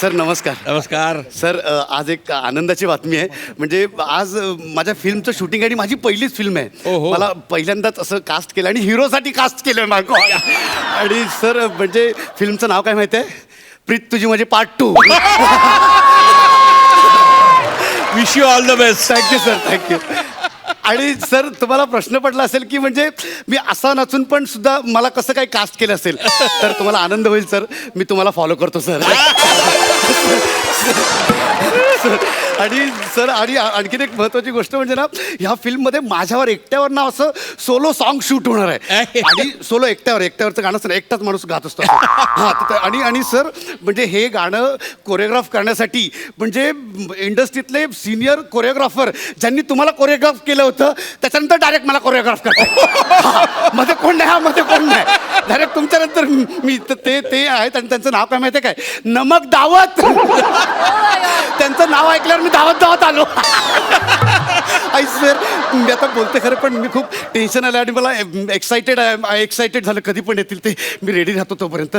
Sir नमस्कार. नमस्कार. Sir आज एक आनंदाची बातमी आहे. म्हणजे आज माझ्या फिल्मचं शूटिंग आणि माझी पहिलीच फिल्म आहे. ओहो. मला पहिल्यांदाच असं कास्ट केलं आणि हिरोसाठी कास्ट केलं मागो. आणि सर म्हणजे फिल्मचं नाव काय माहिती आहे? प्रीत तुझी म्हणजे part 2. Wish you all the best. Thank you sir, thank you. आणि सर तुम्हाला प्रश्न पडला असेल की म्हणजे मी असा नसून पण सुद्धा मला कसं काय कास्ट केलं असेल, तर तुम्हाला आनंद होईल सर. मी तुम्हाला फॉलो करतो सर. आणि सर आणि आणखीन एक महत्वाची गोष्ट म्हणजे ना, ह्या फिल्ममध्ये माझ्यावर एकट्यावर ना असं सोलो सॉन्ग शूट होणार आहे. आणि सोलो एकट्यावरचं गाणं सर एकटाच माणूस गात असतो. हां. आणि सर म्हणजे हे गाणं कोरिओग्राफ करण्यासाठी म्हणजे इंडस्ट्रीतले सिनियर कोरिओग्राफर ज्यांनी तुम्हाला कोरिओग्राफ केलं होतं त्याच्यानंतर डायरेक्ट मला कोरिओग्राफ करतात. मध्ये कोण नाही. डायरेक्ट तुमच्यानंतर मी ते आहेत. आणि त्यांचं नाव काय माहिती आहे काय? नमक दावत. त्यांचं नाव ऐकल्यावर मी धावत आलो. आई सर मी आता बोलते खरं, पण मी खूप टेन्शन आलं आणि मला एक्सायटेड झालं. कधी पण येतील ते, मी रेडी राहतो तोपर्यंत.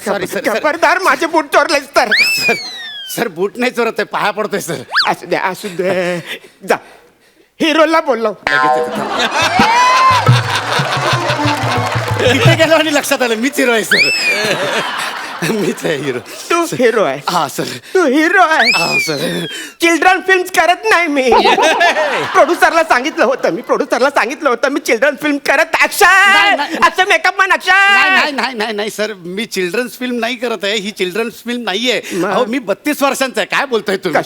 सॉरी खबरदार माझे बूट चोरलेच तर. सर बूट नाही चोरत आहे, पाया पडतोय सर. असू दे जा. हिरोला बोललो. तिथे गेलो आणि लक्षात आलं मीच हिरो आहे सर. मीच आहे हिरो. तू हिरो आहे. हा सर. तू हिरो आहे. हा सर. चिल्ड्रन फिल्म करत नाही मी. प्रोड्युसरला सांगितलं होतं मी चिल्ड्रन फिल्म करत असं मेकअप मॅन नाही सर, मी चिल्ड्रन्स फिल्म नाही करत आहे. ही चिल्ड्रन्स फिल्म नाहीये. अहो मी 32 वर्षांचा आहे. काय बोलतोय तुम्ही?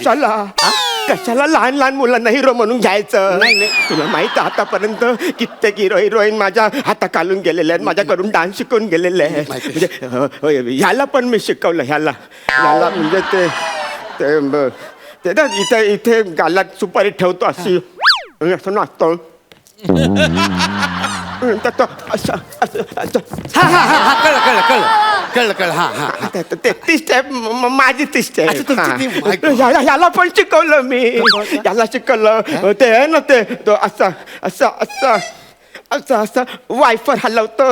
कशाला लहान मुलांना हिरो म्हणून घ्यायचं? नाही. तुला माहित आहे आतापर्यंत कित्येक हिरोईन माझ्या हाताखालून गेलेले आहेत, माझ्याकडून डान्स शिकून गेलेले आहेत. म्हणजे ह्याला पण मी शिकवलं. ह्याला म्हणजे ते ना इथे गालात सुपारी ठेवतो अशी असं नाचतो. कळलं. हा. ती स्टेप माझी ती अच्छा, तुमची स्टेप. ह्याला पण शिकवलं मी. याला शिकवलं ते आहे ना ते असं वायफर हलवतो.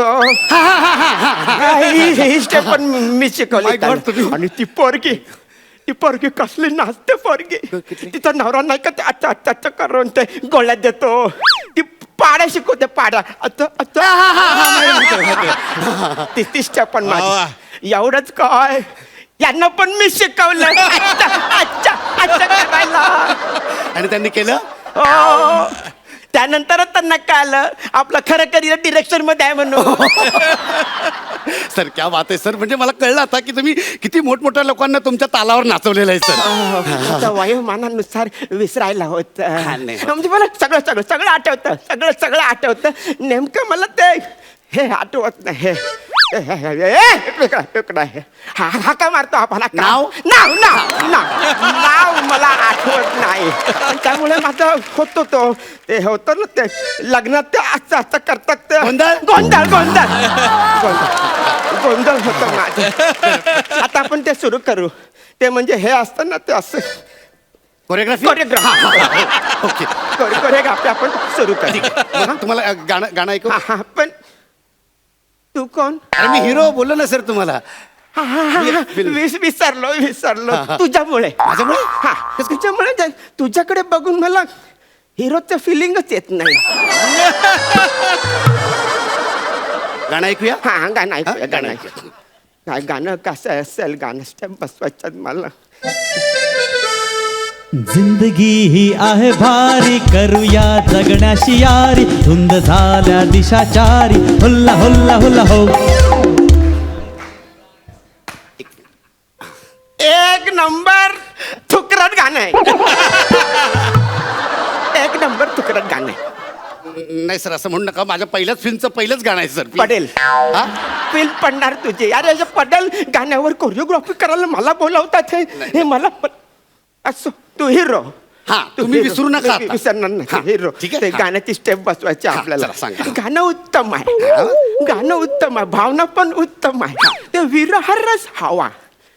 ही स्टेप पण मी शिकवली. आणि ती पोरगी कसली नाचते पोरगी. तिचा नवरा नाही का ते अच्छा करून ते गोळ्यात देतो. ती पाड्या शिकवते पाड्या. ती स्टेप पण माझी. एवढंच काय, यांना पण मी शिकवलं. अच्छा करायला. आणि त्यांनी केलं. त्यानंतरच त्यांना कळलं आपलं खरं करिअर डिरेक्शन मध्ये आहे म्हणून. सर क्या बात आहे सर. म्हणजे मला कळलं आता की तुम्ही किती मोठमोठ्या लोकांना तुमच्या तालावर नाचवलेलं आहे सर. वयोमानानुसार विसरायला होत. नाही. म्हणजे मला सगळं आठवतं. नेमकं मला ते हे आठवत नाही. हा काय मारतो आपण? नाव मला आठवत नाही. त्यामुळे माझं होतो ते होतं ना ते लग्नात ते असं करतात ते गोंधळ होतं माझं. आता आपण ते सुरू करू. ते म्हणजे हे असतं ना ते असं कोरिओग्राफी. ओके. कोरिओग्राफी आपण सुरू करू. तुम्हाला गाणं ऐकू. पण तू कोण? अरे मी हिरो बोललो ना सर तुम्हाला. विसरलो तुझ्यामुळे. तुझ्यामुळे तुझ्याकडे बघून मला हिरोचं फिलिंगच येत नाही. गाणं ऐकूया. गाणं ऐकूया. गाणं कसं असेल? गाणं स्टेप बसवायचं मला. जिंदगी ही आहे भारी, करूया जगण्याशी यारी, धुंद झाल्या दिशाचारी, हुल्ला हुल्ला हुल्ला हो. एक नंबर थुकरट गाणं आहे. एक नंबर थुकरट गाणं आहे. नाही सर असं म्हणू नका. माझ्या पहिल्याच फिल्मचं पहिलंच गाणं आहे सर. पडेल फिल्म पडणार तुझी. अरे पडेल गाण्यावर कोरिओग्राफी करायला मला बोलावतात. हे मला असो. तू हिरो. तुम्ही विसरू नका. विसरणार नाही. हिरो. ते गाण्याची स्टेप बसवायची आपल्याला. गाणं उत्तम आहे. भावना पण उत्तम आहे. ते विरह रस हवा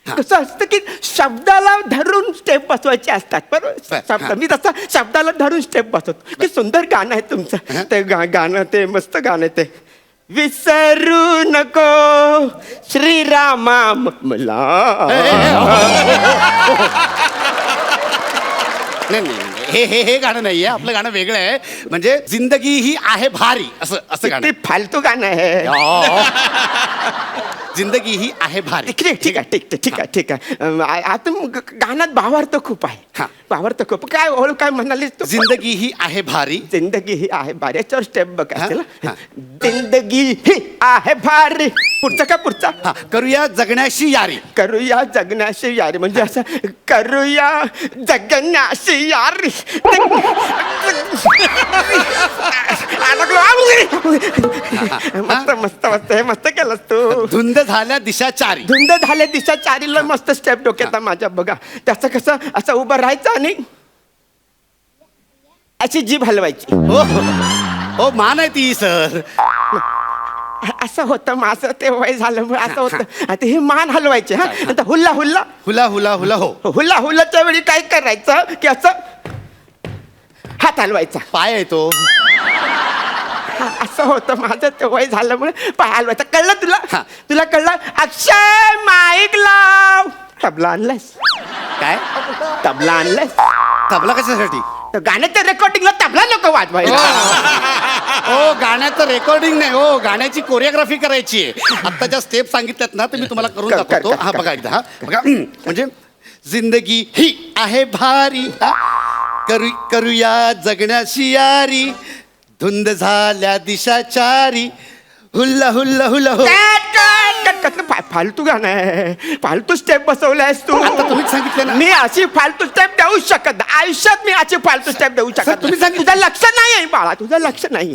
कसं असतं की शब्दाला धरून स्टेप बसवायचे असतात बरोबर शब्द मी तसा शब्दाला धरून स्टेप बसवतो की सुंदर गाणं आहे तुमचं ते गाणं ते मस्त गाणं आहे ते विसरू नको श्रीरामा मला नाही नाही हे गाणं नाहीये आपलं गाणं वेगळं आहे म्हणजे जिंदगी ही आहे भारी असं असं गाणं ते फालतू गाणं आहे जिंदगी ही आहे भारी ठीक आहे आता गाण्यात भावार्थ खूप आहे हा. भावार्थ खूप काय ओळ काय म्हणालीस तू जिंदगी ही आहे भारी जिंदगी ही आहे भारी याच्यावर स्टेप बघ हा? हा. जिंदगी ही आहे भारी पुढचा हा करूया जगण्याशी यारी करूया जगण्याशी यारी म्हणजे असं करूया जगण्याशी यारी मस्त मस्त मस्त हे मस्त केलंस तू धुंद झाल्या दिशा चारी धुंद झाले दिशा चारीला मस्त स्टेप डोक्यात आहे माझ्या बघा त्याचं कसं असं उभं राहायचं आणि अशी जीभ हलवायची हो हो मान आहे ती सर असं होतं माझं ते वय झालं असं होतं आता ही मान हलवायची हा आता हुल्ला हुल्ला हुला हुला हुला हो हुल्ला हुल्लाच्या वेळी काय करायचं की असं हात हलवायचा पाय आहे तो असं होतं माझं ते वय झाल्यामुळे पाय हलवायचा कळलं तुला हा. तुला कळलं अक्षय माईक लाव तबला आणलायस काय तबला आणलायस तबला कशासाठी तर गाण्याच्या रेकॉर्डिंगला तबला नको वाजवायला हो गाण्याचं रेकॉर्डिंग नाही हो गाण्याची कोरिओग्राफी करायची आहे आता ज्या स्टेप सांगितल्यात ना ते मी तुम्हाला करून कर, दाखवतो कर, हा कर, बघा एकदा हा बघा म्हणजे जिंदगी ही आहे भारी हा करूया जगण्याशी यारी धुंद झाल्या दिशा चारी हुल्ला हुल्ला हुल्ला हो फालतू गाणं आहे फालतू स्टेप बसवलायस तू आता तुम्हीच सांगितलं ना मी अशी फालतू स्टेप देऊ शकत नाही. आयुष्यात मी अशी फालतू स्टेप देऊ शकत सर, तुम्ही सांगितलं. तुझं लक्ष नाही आहे बाळा तुझं लक्ष नाही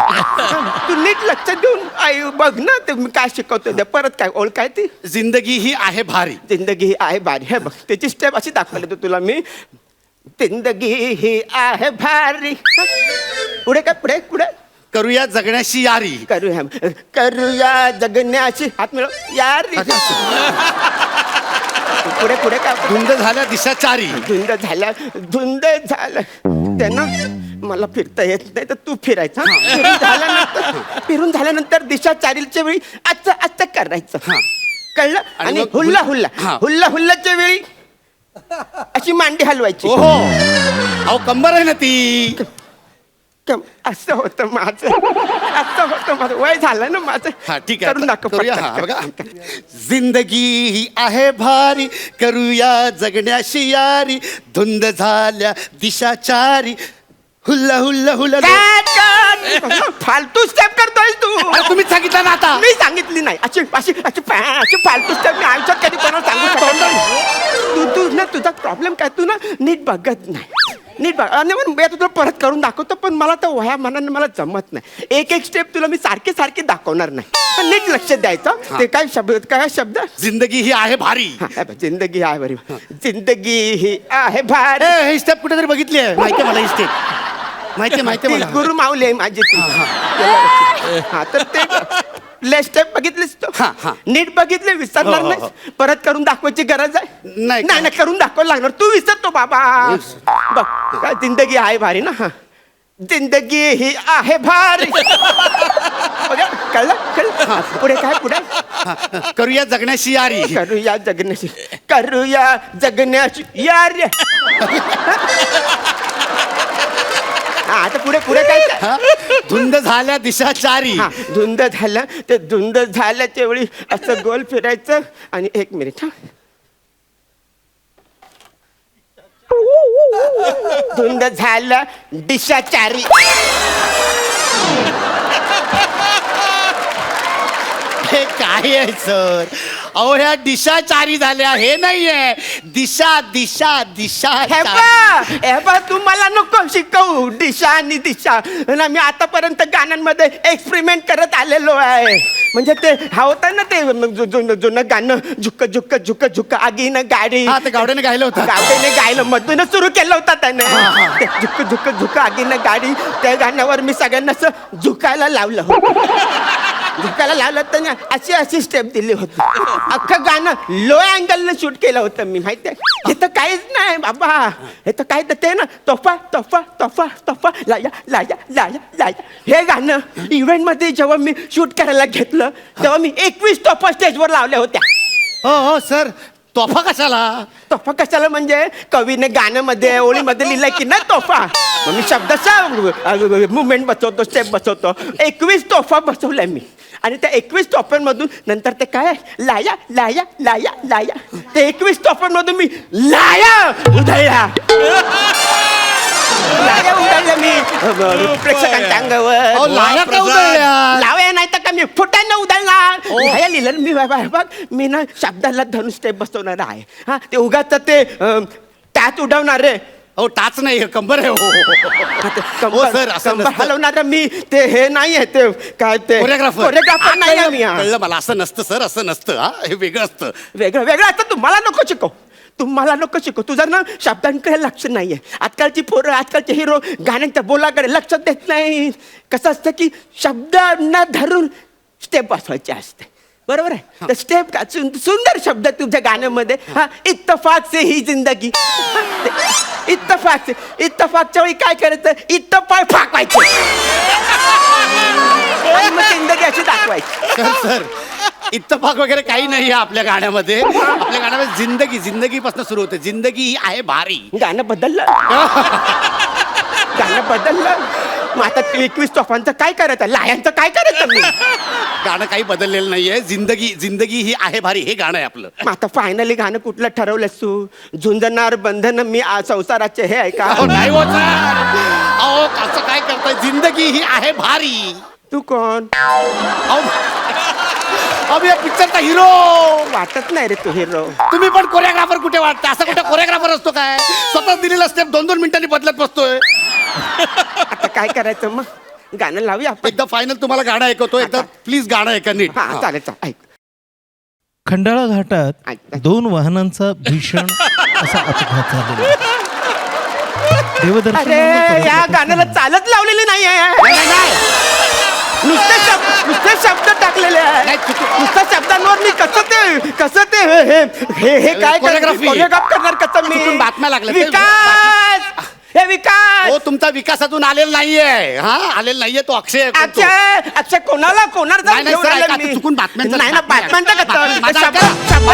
तू नीट लक्ष देऊन बघ ना ते मी काय शिकवतो ते परत काय ओळख काय ती जिंदगी ही आहे भारी जिंदगी ही आहे भारी हे बघ त्याची स्टेप अशी दाखवली तू तुला मी जिंदगी ही आहे भारी पुढे काय पुढे पुढे करूया जगण्याशी यारी करूया जगण्याची हात मिळव यार पुढे पुढे काय धुंद झाल्या दिशा चारी धुंद झालं त्यांना मला फिरता येत नाही तर तू फिरायचं फिरून झाल्यानंतर दिशा चारीच्या वेळी आजचं करायचं कळलं आणि मग हुल्ला हुल्ला हा. हुल्ला हुल्लाच्या वेळी अशी मांडी हलवायची ओहो अहो कंबर आहे ना ती असं होतं माझं वय झालं ना माझं हा ठीक करून आहे दाखव करूया पटकन. हा बघा जिंदगी ही आहे भारी करूया जगण्याशी यारी धुंद झाल्या दिशा चारी हुल्ला हुल्ला हुल्ला फालतू स्टेप करतोय तू अरे तुम्हीच सांगितलं ना आता मी सांगितली नाही अशी अशी अशी अशी फालतू स्टेप मी आयुष्यात कधी कोणाला सांगू शकत नाही. तू ना तुझा प्रॉब्लेम काय तू ना नीट बघत नाही नीट बघ आणि मग मी तुला परत करून दाखवतो पण मला तर वया मनाने मला जमत नाही एक एक स्टेप तुला मी सारखी दाखवणार नाही पण नीट लक्ष द्यायचं ते काय शब्द जिंदगी ही आहे भारी जिंदगी आहे बरी जिंदगी ही आहे भारी हे स्टेप कुठेतरी बघितली आहे माहिती मला ही स्टेप माहिती मला गुरु माऊली आहे माझी ती हा तर ते ले स्टेप बघितलीस तू नीट बघितले विसरणार नाही परत करून दाखवायची गरज आहे नाही नाही करून दाखवायला लागणार तू विसरतो बाबा बघ काय जिंदगी आहे भारी ना जिंदगी ही आहे भारी बघा कळलं पुढे काय पुढे करूया जगण्याशी यारी करूया जगण्याची यार आता पुढे काय धुंद झाल्या दिशा चारी धुंद झालं ते धुंद झाल्याच्या वेळी असं गोल फिरायचं आणि एक मिनिट धुंद झालं दिशा चारी हे काय आहे सर अहो ह्या दिशा चारी झाल्या हे नाहीये दिशा दिशा दिशा हे बा तू मला नको शिकवू दिशा आणि दिशा ना मी आतापर्यंत गाण्यांमध्ये एक्सपेरिमेंट करत आलेलो आहे म्हणजे ते हा होता ना ते जुनं गाणं झुक झुक झुक झुक आगीनं गाडी हा ते गावड्याने गायलं होतं गावड्याने गायलं मधूनच सुरू केलं होतं त्याने ते झुक झुक झुक आगीनं गाडी त्या गाण्यावर मी सगळ्यांना असं झुकायला लावलं होतं झोकायला लावलं तर ना अशी अशी स्टेप दिली होती. अख्खं गाणं लो अँगलनं शूट केलं होतं मी, माहिती आहे. हे तर काहीच नाही बाबा, हे तर काय तर ते ना तोफा तोफा तोफा तोफा लाया लाया लाया लाया, हे गाणं इव्हेंट मध्ये जेव्हा मी शूट करायला घेतलं तेव्हा मी 21 तोफा स्टेजवर लावल्या होत्या. हो सर, तोफा कशाला? तोफा कशाला म्हणजे कवीने गाण्यामध्ये ओळीमध्ये लिहिलंय की नाही तोफा, मग मी शब्दाचा मुवमेंट बसवतो, स्टेप बसवतो. 21 तोफा बसवलाय मी. आणि त्या 21 तोफ्यांमधून नंतर ते काय लाया लाया लाया लाया, ते 21 तोफ्यांमधून मी लाया उधळल्या. लाया उधळल्या मी प्रेक्षकांच्या अंगावर. लाया का उधळल्या? लावया नाही तर का मी फुटायला उधळणार. लाया लिहिलं मी, बघ मी ना शब्दाला धरून स्टेप बसवणार आहे. हा, ते उगाच ते त्यात उडवणार रे. हो, टाच नाही, कंबर आहे. हो सर, असं नसतं. हलवणार मी, ते हे नाहीये, ते काय ते कोरिओग्राफर नाही आहे मी. कळलं मला, असं नसतं सर, असं नसतं. हा, हे वेगळं असतं. वेगळं वेगळं आता तुम्हाला नको शिकव, तुम्हाला नको शिकव. तुझं ना शब्दांकडे लक्ष नाहीये. आजकालची पोरं, आजकालचे हिरो गाण्यांच्या बोलाकडे लक्ष देत नाही. कसं असतं की शब्दांना धरून स्टेप बसवायची असते, बरोबर आहे. तर स्टेप का सुंदर शब्द तुझ्या गाण्यामध्ये. हा, इत्तफाक से ही जिंदगी. इत्तफाकच्या वेळी काय करायचं, इत्तफाक फाकवायचे आणि मग जिंदगी अशी दाखवायची. सर, इत्तफाक वगैरे काही नाही आहे आपल्या गाण्यामध्ये. आपल्या गाण्यामध्ये जिंदगीपासून सुरू होते. जिंदगी ही आहे भारी. गाणं बदललं. गाणं बदललं. मग आता 21 तोफांचं काय करायचं, लायांचं काय करायचं मी. गाणं काही बदललेलं नाहीये. जिंदगी ही आहे भारी, हे गाणं आहे आपलं. मग आता फायनली गाणं कुठलं ठरवलंस तू. झुंजणार बंधन मी संसाराचे हे आहे का. अहो, नाही होत सर. अहो, असं काय करताय. जिंदगी ही आहे भारी. तू कोण. अहो, या पिक्चरचा हिरो. वाटत नाही रे तू हिरो. तुम्ही पण कोरिओग्राफर कुठे वाटतं. असं कुठे कोरिओग्राफर असतो काय. स्वतः दिलेला स्टेप 2-2 मिनिटांनी बदलत बसतोय. आता काय करायचं मग, गाणं लावूया आपण. एकदा फायनल तुम्हाला गाणं ऐकवतो. एकदा प्लीज गाणं ऐका नीट. हा चालेल चालेल, ऐक. खंडाळा घाटात 2 वाहनांचा भीषण असा अपघात झालेला. अरे या गाण्याला चालत लावलेली नाही आहे. नुसते शब्द टाकलेले आहे. नुसत्या शब्दांवर मी कसं ते हे काय कोरिओग्राफ करणार कसं मी. चुकून बातम्या लागल्या. विकास, हे विकास. हो, तुमचा विकासातून आलेला नाहीये. हा, आलेला नाहीये तो अक्षय. अक्षय कोणाला नाही, नाही, सर, ऐका, आता चुकून बातम्यांचं- नाही ना, बातम्यांचं कसं. माझं शब्द- ऐका. शब्द-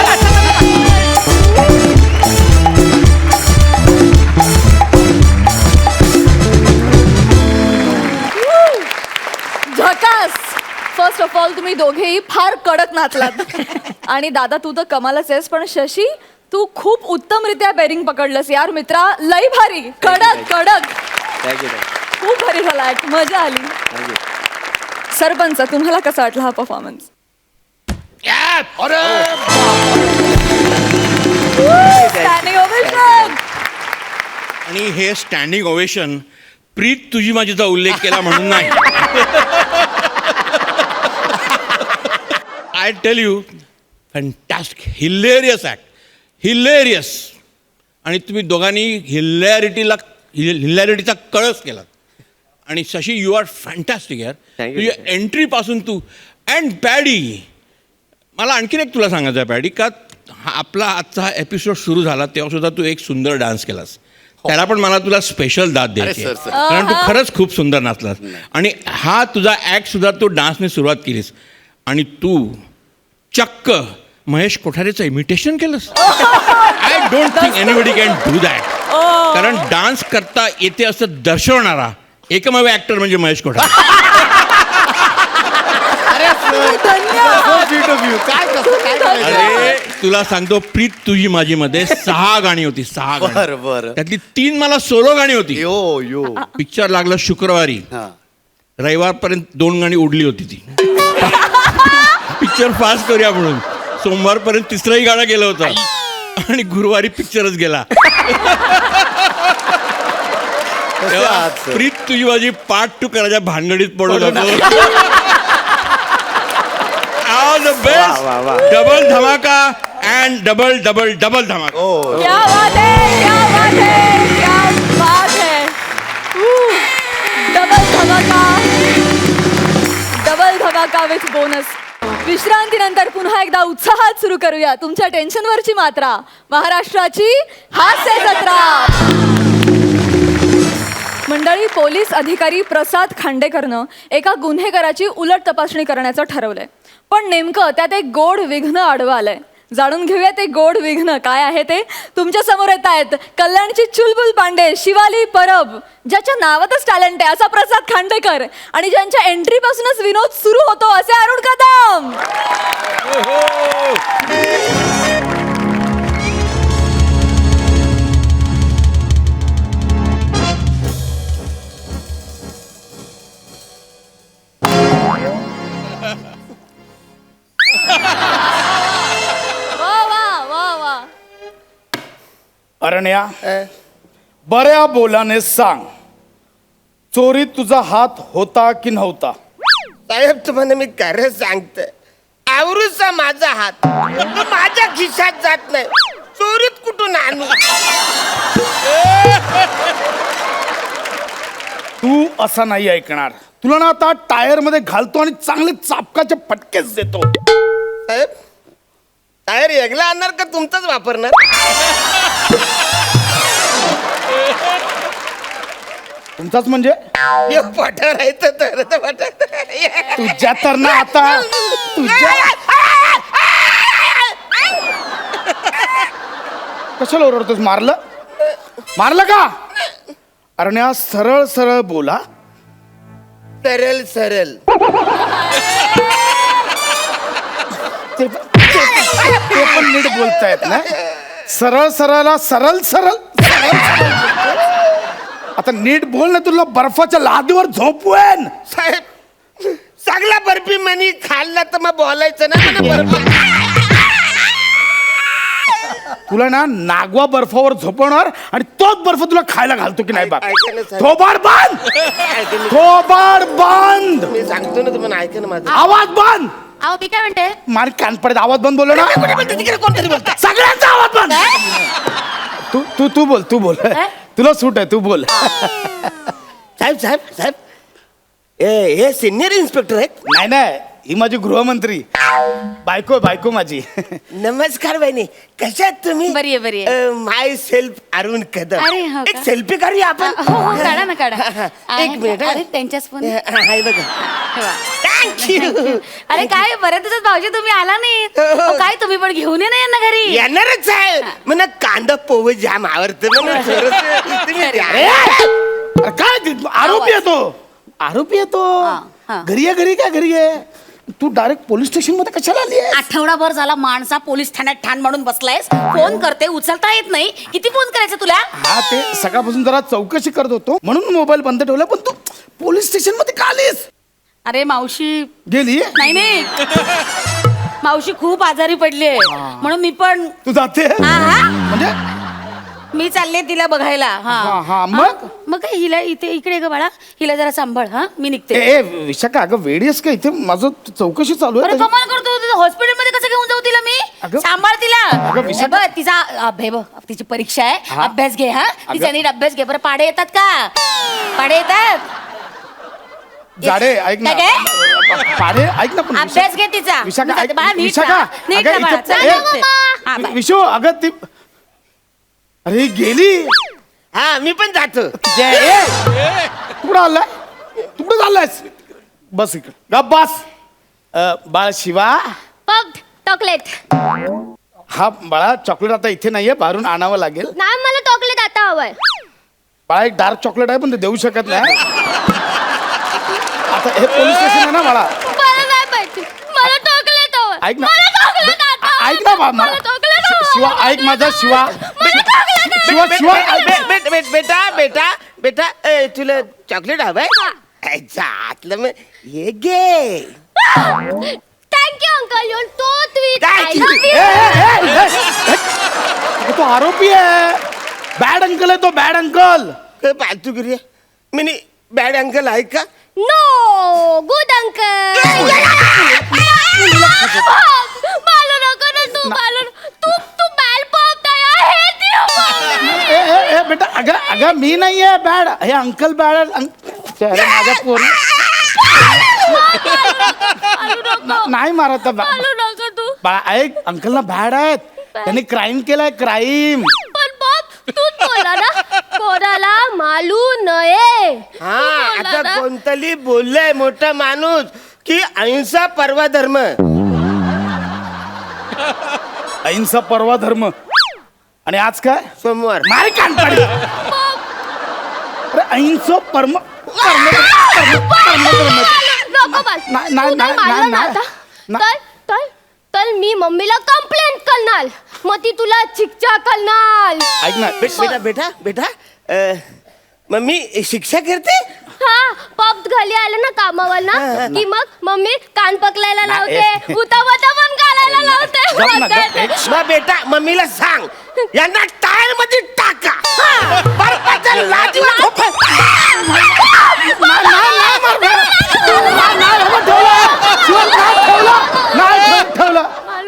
झकास. फर्स्ट ऑफ ऑल तुम्ही दोघेही फार कडक नाचलात. आणि दादा तू तर कमालच आहेस, पण शशी तू खूप उत्तमरित्या बेरिंग पकडलंस यार मित्रा. लई भारी, कडक कडक, खूप भारी झाला. मजा आली. सरपंच, तुम्हाला कसा वाटला हा परफॉर्मन्स. Standing ovation. आणि हे स्टँडिंग ओवेशन प्रीत तुझी माझीचा उल्लेख केला म्हणून नाही. I tell you, fantastic, hilarious act, hilarious. आणि तुम्ही दोघांनी हिलॅरिटीचा कळस केला. आणि शशी, यू आर फॅन्टॅस्टिक यार. Thank you. तुझ्या एंट्रीपासून तू. अँड पॅडी, मला आणखीन एक तुला सांगायचं आहे पॅडी, का आपला आजचा हा एपिसोड सुरू झाला तेव्हा सुद्धा तू एक सुंदर डान्स केलास. त्याला पण मला तुला स्पेशल दाद द्यायची आहे. सर. कारण तू खरंच खूप सुंदर नाचलास. आणि हा तुझा ॲक्ट सुद्धा तू डान्सने सुरुवात केलीस. आणि तू चक्क महेश कोठारेचं इमिटेशन केलंस. I don't think anybody can do that. कारण डान्स करता येते असं दर्शवणारा एकमेव ॲक्टर म्हणजे महेश कोठारे. अरे तुला सांगतो, प्रीत तुझी माझी मध्ये 6 गाणी होती. 6 गाणी. बरं. त्यातली 3 मला सोलो गाणी होती. यो. पिक्चर लागलं शुक्रवारी. हा. रविवारपर्यंत 2 गाणी उडली होती ती. पिक्चर फास्ट करूया म्हणून सोमवारपर्यंत 3रंही गाणं गेलं होतं. आणि गुरुवारी पिक्चरच गेला. तेव्हा प्रीत तुझी माझी पार्ट 2 करायच्या भानगडीत पडून होतो. All the best. वा, वा. डबल धमाका अँड डबल डबल डबल धमाका. क्या बात है, क्या बात है, क्या बात है. डबल धमाका, डबल धमाका. जागा का विथ बोनस. विश्रांतीनंतर पुन्हा एकदा उत्साहात सुरू करूया तुमच्या टेन्शनवरची मात्रा, महाराष्ट्राची हास्य जत्रा. मंडळी, पोलीस अधिकारी प्रसाद खांडेकरनं एका गुन्हेगाराची उलट तपासणी करण्याचं ठरवलंय. पण नेमकं त्यात एक गोड विघ्न आडवं आलंय. जाणून घेऊया ते गोड विघ्न काय आहे ते. तुमच्या समोर येत आहेत कल्याणची चुलबुल पांडे, शिवाली परब, ज्याच्या नावातच टॅलेंट आहे असा प्रसाद खांडेकर, आणि ज्यांच्या एंट्री पासूनच विनोद सुरू होतो असे अरुण कदम. अरण्या, बऱ्या बोलाने सांग, चोरीत तुझा हात होता की नव्हता? साहेब तुम्हाला मी खरं सांगतोय, आवरूचा माझा हात तो माझ्या खिशात जात नाही, चोरीत कुठून आणू? तू असा नाही ऐकणार. तुला ना आता टायर मध्ये घालतो आणि चांगले चापकाचे फटकेच देतो. साहेब टायर वेगळा आणणार का तुमचाच वापरणार? तुमचाच म्हणजे पठार आहे तर तुझ्या तर ना आता तुझ्या कशाला ओरडतोस? मारलं का? अरण्या, सरळ सरळ बोला. सरळ सरळ ते पण नीट बोलतायत ना. सरळ सरळला सरळ सरळ. आता नीट बोल ना, तुला बर्फाच्या लादीवर झोपवेन. साहेब चांगला बर्फी मनी खाल्ला तर मग बोलायचं ना मला बर्फी. तुला ना नागवा बर्फावर झोपवणार आणि तोच बर्फ तुला खायला घालतो की नाही? ऐका ना साहेब. थोबाड बांध, थोबाड बांध, मी सांगतो ना तुम्हाला, ऐका ना माझं. आवाज बांध. अहो मी काय म्हणते, मार कान पडत आवाज बंद बोललो ना. कोणतरी बोलता सगळ्यांचा आवाज बंद. तू बोल, तू बोल. तुला सूट आहे, तू बोल. साहेब साहेब साहेब हे सिनियर इन्स्पेक्टर आहेत. नाही, ही माझी गृहमंत्री बायको माझी. नमस्कार बहिणी, कशा आहात तुम्ही? बरी आहे, बरी आहे. माय सेल्फ अरुण कदम. अरे, हो का? एक सेल्फी काढूया आपण. हो काढा ना, काढा. एक मिनिट अरे त्यांच्याच फोन. हाय बघा. थँक्यू. अरे काय बऱ्याच दिवसात भाऊजी तुम्ही आला नाही. अहो, काय तुम्ही पण घेऊन ये ना यांना घरी. येणारच आहे. मला कांदा पोहे जाम आवडतं म्हणून थोडंसं तुम्ही द्या. अरे काय आरोपी येतो, आरोपी येतो. हा. घरी आहे घरी आहे. तू डायरेक्ट पोलीस स्टेशन मध्ये कशाला आली आहे? आठवडाभर झाला माणसा पोलीस ठाण्यात ठाण मांडून बसलायस. फोन करते उचलता येत नाही. किती फोन करायचा तुला? हा, ते सकाळपासून जरा चौकशी करत होतो म्हणून मोबाईल बंद ठेवला. पण तू पोलीस स्टेशन मध्ये का आलीस? अरे मावशी गेली? नाही मावशी खूप आजारी पडली म्हणून मी पण. तू जाते हा. म्हणजे? मी चालले तिला बघायला. हा, मग काय हिला इथे इकडे ग बाळा, हिला जरा सांभाळ. हा मी निघते. ए विशाखा, अगं वेडी आहेस का? इथे माझं चौकशी चालू अरे आहे. कमाल करतो. हॉस्पिटलमध्ये कसं घेऊन जाऊ तिला मी? अगं- सांभाळ तिला. अगं विशाखा- हे बघ, तिचा हे बघ, तिची परीक्षा आहे. हा. अभ्यास घे. हा तिचा अगं- नीट अभ्यास घे. बरं पाडे येतात का? पाडे येतात. जाडे ऐक ना. काय? पाडे ऐक ना. पण अभ्यास घे तिचा. विशाखा मी ऐक. जाते. बाळा, नीट विशाखा, राहा. नीट अगं राहा बाळा. इथं- चल, ए, निघते. हा, बाय. विशू, अगं ती अरे गेली. हा मी पण जातो. तू कुठं चाललायस? बस इकडे गप बस. बाळा शिवा, पप्ड चॉकलेट. हा बाळा चॉकलेट आता इथे नाहीये, बाहेरून आणावं लागेल. नाही मला चॉकलेट आता हवंय. बाळा एक डार्क चॉकलेट आहे पण ते देऊ शकत नाही. आता हे पोलीस स्टेशन आहे ना बाळा. मला नाही पाहिजे. मला चॉकलेट हवंय. ऐक ना. मला चॉकलेट आता हवंय. ऐक ना बा मला चॉकलेट हवंय. शिवा, ऐक माझा शिवा. मला चॉकलेट हवंय. शिवा ऐक. बेटा तुला चॉकलेट हवंय? आतलं मग हे घे. Thank you uncle. यू तो स्वीट. Thank you. तो आरोपी आहे. बॅड अंकल आहे तो, बॅड अंकल. पालतू गिरी मी बॅड अंकल आहे का? No good uncle. मालू नको ना तू. मालू तू बॅड पॉप आहे. ए बेटा, अगं मी नाहीये बॅड. हे अंकल बॅड. माझ्या पोरी नाही मारत बा- मारू नका तू बाळा ऐक अंकलला बॅड आहेत त्यांनी क्राईम केलाय क्राईम. पण पॉप तूच बोला ना कोणाला मालू नये हा आता कोणतरी बोललंय मोठा माणूस की अहिंसा परवा धर्म. अहिंसा परवा धर्म आणि आज काय सोमवार. मारे कानपाडी. अरे अहिंसा परम नको बाल. नाही, तू नाही, नाही नाही, मारलं ना नाही, आता नाही. तर मी मम्मीला कंप्लेंट करणार मग ती तुला शिक्षा करणार. ऐक ना बेटा बेटा बेटा मम्मी शिक्षा करते. हा पप घरी आलं ना कामावर ना की मग मम्मी कान पकलायला लावते उतावता पण घालायला लावते. गप ना, मग गप. काय? मग बेटा मम्मीला सांग यांना टायर मध्ये टाका. बर्फाच्या लादीवर झोपा.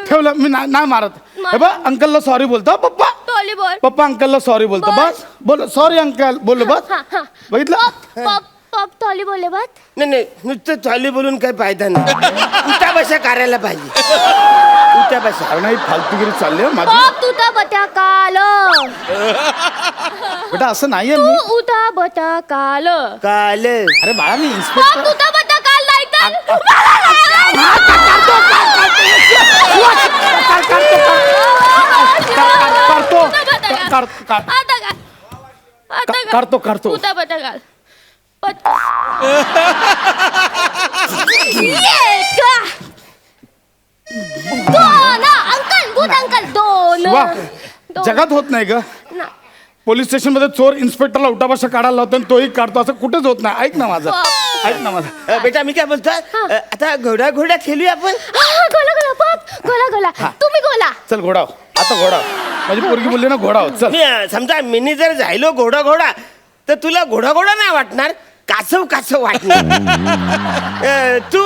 ठेवलं मी नाही मारत. हे बघ अंकलला सॉरी बोलतो पप्पा. टोली बोल. पप्पा अंकलला सॉरी बोलतो बोल. बस बोल सॉरी अंकल बोल बस. हा, हा. बघितलं पप पप पप टोली बोलले बात. नाही नाही नुसतं चाली बोलून काही फायदा नाही. उठा बशा करायला पाहिजे. उठा बशा. अरे नाही फालतूगिरी चालली आहे माझी. पप तू तर बत्या काल बेटा असं नाहीये तू मी. उठा बत्या काल काल अरे बाळा मी पप इन्स्पेक्टर. तू तर बत्या काल नाही तर करतो आता करतो उठा बत्या काल दोन अंकल गुड अंकल दोन वा दोन. जगात होत नाही ग. ना. पोलीस स्टेशन मध्ये चोर इन्स्पेक्टरला उठाभाषा काढायला लावतो आणि तोही काढतो असं कुठेच होत नाही. ऐक ना माझं ऐक ना माझं. बेटा मी काय बोलतोय आता घोडा घोडा खेळूया आपण. हा, गोला गोला पप गोला गोला तुम्ही गोला चल घोडाव आता घोडाव. माझी पोरगी बोलली ना घोडाव चल. मी समजा मिनी जर जायलो घोडा घोडा तर तुला घोडा घोडा नाही वाटणार कासव कासव वाटणार. तू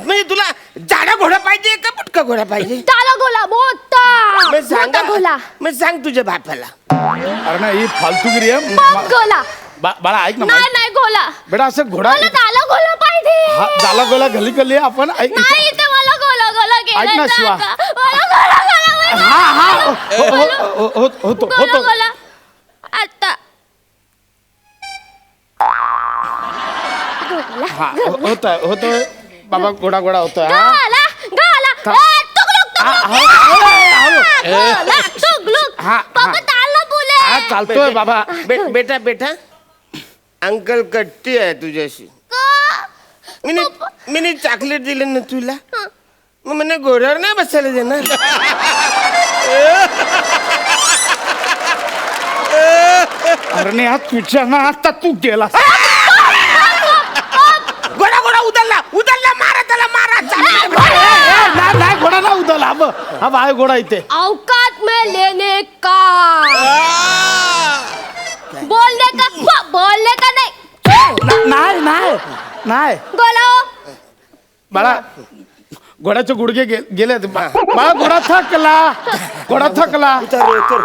म्हणजे तुला जाडा घोडा पाहिजे का पुटका घोडा पाहिजे. ताला गोला मोठा मग सांग मोठा गोला मग सांग तुझ्या बापाला. अरे नाही ही फालतूगिरी आहे. पप गोला बाळा ऐक ना नाही माझं. नाही गोला बेटा असं घोडा मला ताला गोला पाहिजे हा झाला गोला गली गली आपण ऐक नाही ते मला गोला गोला ऐक ना, शिवा. मला गोला गोला हा हा होतो गोला होतो. गोला आता हा होतोय बाबा घोडा घोडा होतोय. हा गाला गाला तुगलुक गोला तुगलुक हा, पापा ताला बोले हा चालतोय बाबा. बेटा बेटा अंकल कट्टी आहे तुझ्याशी. मी चॉकलेट दिलं ना तुला मग મને घोड्यावर नाही बसायला देणार. अरे नाही हा तुझ्या ना आता तू गेला. घोडा घोडा उदलला उदलला मारा त्याला मारा. नाही घोडा ना उदल हा बाय घोडा इथे. औकात में लेने का बोलने का नहीं नाही बोलो बाळा घोड्याचे गुडघे गेले बाळा घोडा थकला उतर उतर.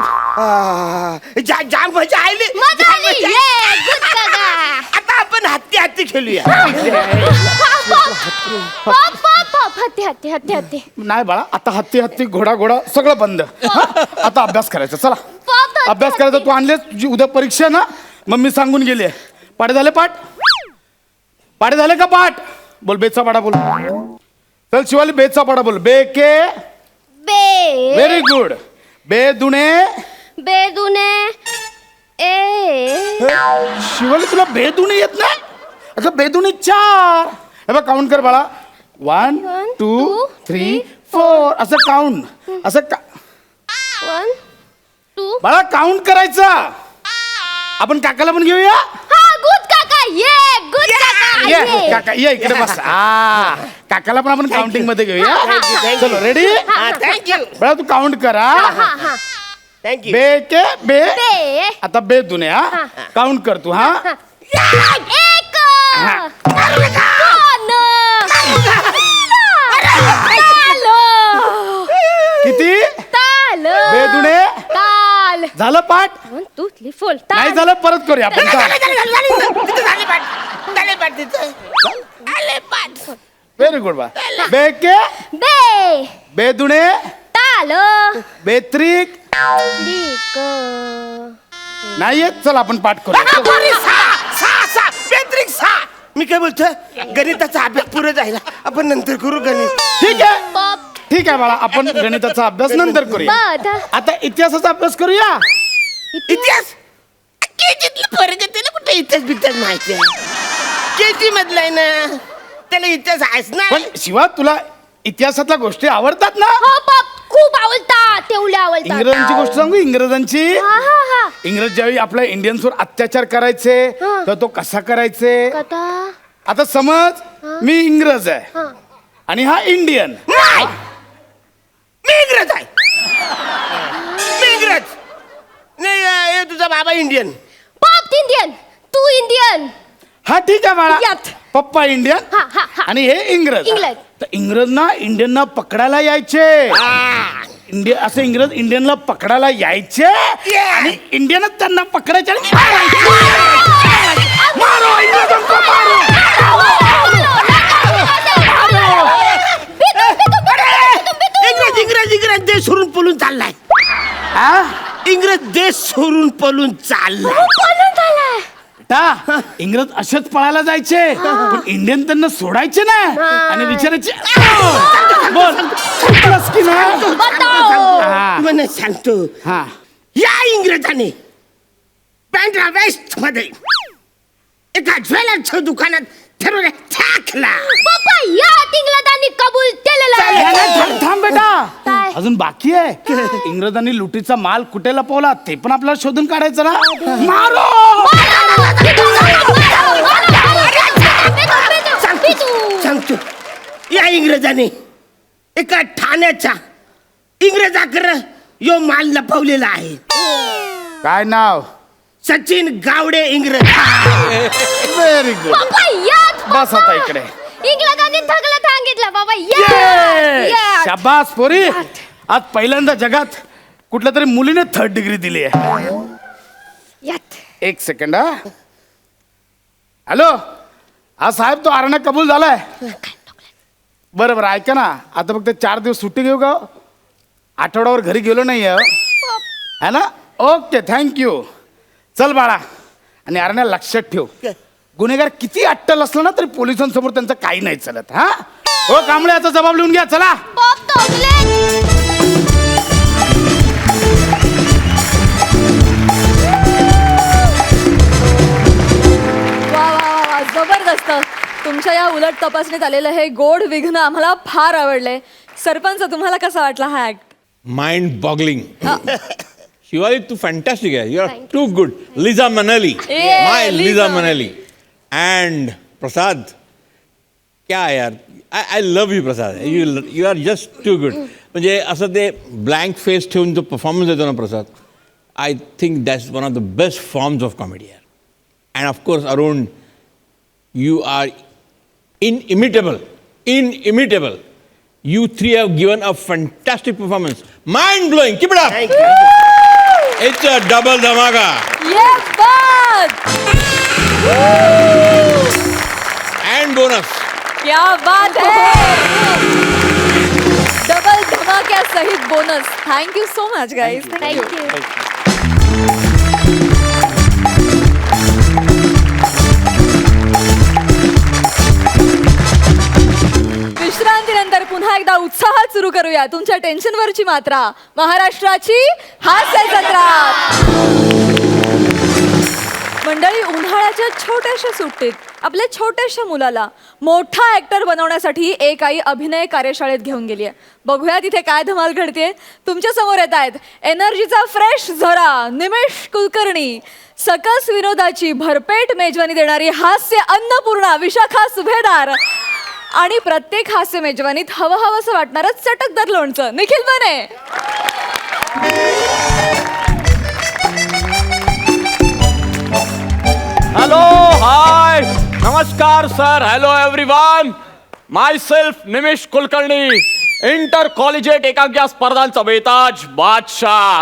जाम मजा आली. मजा आली ये गुड काका आता आपण हत्ती हत्ती खेळूया. पप हत्ती नाही बाळा आता हत्ती घोडा सगळं बंद. हा? आता अभ्यास करायचा चला. पप अभ्यास करायचा तू आणले तुझी उद्या परीक्षा ना मम्मी सांगून गेली पाढे झाले का पाठ बोल बेचा पाडा बोल. चल शिवाली बेचा पाडा बोल. बे के बे व्हेरी गुड. बे दुणे बेदुने ए शिवाली तुला बेदुणे येत नाही. अगं बेदुणे 4. हे बघ काउंट कर बाळा. 1 2 3 4 असं काउंट असं 1 2 बाळा काउंट करायचा. आपण काकाला पण घेऊया. हा गुड काका ये गुड काका ये काका ये इकडे बस. काकाला पण आपण काउंटिंग मध्ये घेऊया. चलो रेडी. थँक्यू बाळा तू काउंट करा. हा थँक्यू. बे के बे बे आता बे दुने हा काउंट कर तू. हा एक हा. दोन किती ताल बे दुने ताल झालं पाठ. 1 2 3 4 नाही ताल झालं परत करूया आपण. झाले पाठ. झाले पाठ तिथं. झाले पाठ. व्हेरी गुड बा. बेके बे बेदुणे ताल बेत्रिक डिक नाही येत. चल आपण पाठ करू. बेत्रिक सा. मी काय बोलतोय गणिताचा अभ्यास पुढे जायला आपण नंतर करू गणित. ठीक आहे पॉप ठीक आहे बाळा, आपण गणिताचा अभ्यास नंतर करूया. बद आता इतिहासाचा अभ्यास करूया. इतिहास केजीतलं फरक आहे त्याला कुठे इतिहास बितिहास माहिती आहे. केजी मधला आहे ना त्याला इतिहास आहेच ना. पण शिवा तुला इतिहासातल्या गोष्टी आवडतात ना? हो पॉप खूप आवडतात तेवढे आवडतात इंग्रजांची गोष्ट सांगू. इंग्रजांची हा हा हा इंग्रज ज्यावेळी आपल्या इंडियन्सवर अत्याचार करायचे हा. तर तो कसा करायचे. कथा आता समज मी इंग्रज आहे हा आणि हा इंडियन. नाही. मी इंग्रज आहे. मी इंग्रज नाही. हे तुझा बाबा इंडियन. पॉप इंडियन तू इंडियन हा ठीक आहे बाळा. यात. पप्पा इंडियन हा हा हा आणि हे इंग्रज. इंग्रज. तर इंग्रजना इंडियनना पकडायला यायचे. असं इंग्रज इंडियनला पकडायला यायचे आणि इंडियनच त्यांना पकडायचे आणि मारायचे. मारो इंग्रजांना, मारो. इंग्रज इंग्रज इंग्रज देश सोडून पळून चाललाय. आ? इंग्रज देश सोडून पळून चाललाय. पळून आलाय ता इंग्रज असेच पळायला जायचे पण इंडियन त्यांना सोडायचे ना आणि विचारायचे बोल संपलास की नाही? बताओ हा. मला सांगतो हा. या इंग्रजाने बँड्रा वेस्ट मध्ये एका ज्वेलरच्या दुकानात ठरवलं टाकला. पप्पा या इंग्रजांनी कबूल केलेला आहे. थांब थांब बेटा काय? अजून बाकी आहे. इंग्रजांनी लुटीचा माल कुठे लपवला ते पण आपल्याला शोधून काढायचं ना. मारो सांगतो या इंग्रजाने एका ठाण्याच्या इंग्रजाकडे यो माल लपवलेला आहे. काय नाव. सचिन गावडे इंग्रज. Very good. पप्पा यात बस आता इकडे. इंग्रजांनी थकलं सांगितलं बाबा ये. या शाबास पोरी. आज पहिल्यांदा जगात कुठल्या तरी मुलीने 3rd डिग्री दिली आहे. यात एक सेकंड. हा हॅलो. हा साहेब तो आरणा कबूल झालाय. बरं बरं ऐका ना आता फक्त 4 दिवस सुट्टी घेऊ का. आठवड्यावर घरी गेलो नाही है ना. Okay thank you. चल बाळा आणि अरे लक्षात ठेव गुन्हेगार किती अट्टल असलं ना तरी पोलिसांसमोर त्यांचं काही नाही चालत. हा हो कांबळे याचा जबाब लिहून घ्या. चला. पॉप तोडले वा वा वा वा जबरदस्त. तुमच्या या उलट तपासणीत आलेलं हे गोड विघ्न आम्हाला फार आवडलंय. सरपंच तुम्हाला कसा वाटला हा ऍक्ट. Mind boggling. शिवाली तू फॅन्टॅस्टिक आहे. You are too good. Liza Manali. My Liza Liza. Manali. And Prasad क्या आहे यार. I love you Prasad. You are just too good. म्हणजे असं ते ब्लँक फेस ठेवून जो परफॉर्मन्स देतो ना Prasad I think that's one of the best forms of comedy यार. And of course Arun you are inimitable. You three have given a fantastic performance. Mind blowing. Keep it up. Thank you. It's a double dhamaga. ये बात. And bonus. क्या बात है. Double धमाक्या सहित bonus. Thank you so much guys. Thank you विश्रांतीनंतर पुन्हा एकदा उत्साहात सुरू करूया तुमच्या टेन्शनवरची मात्रा. महाराष्ट्राची हास्य जत्रा. मंडळी उन्हाळ्याच्या छोट्याशा सुट्टीत आपल्या छोट्याशा मुलाला मोठा ऍक्टर बनवण्यासाठी एक आई अभिनय कार्यशाळेत घेऊन गेली आहे. बघूया तिथे काय धमाल घडते. तुमच्या समोर येत आहेत एनर्जीचा फ्रेश झरा निमेश कुलकर्णी. सकस विनोदाची भरपेट मेजवानी देणारी हास्य अन्नपूर्णा विशाखा सुभेदार आणि प्रत्येक हास्य मेजवानीत हवं हवंसं वाटणारं चटकदार लोणचं निखिल बने. हॅलो हाय नमस्कार sir. Hello everyone. Myself Nimesh Kulkarni intercollegiate एकांकिका स्पर्धांचा बेताज बादशाह.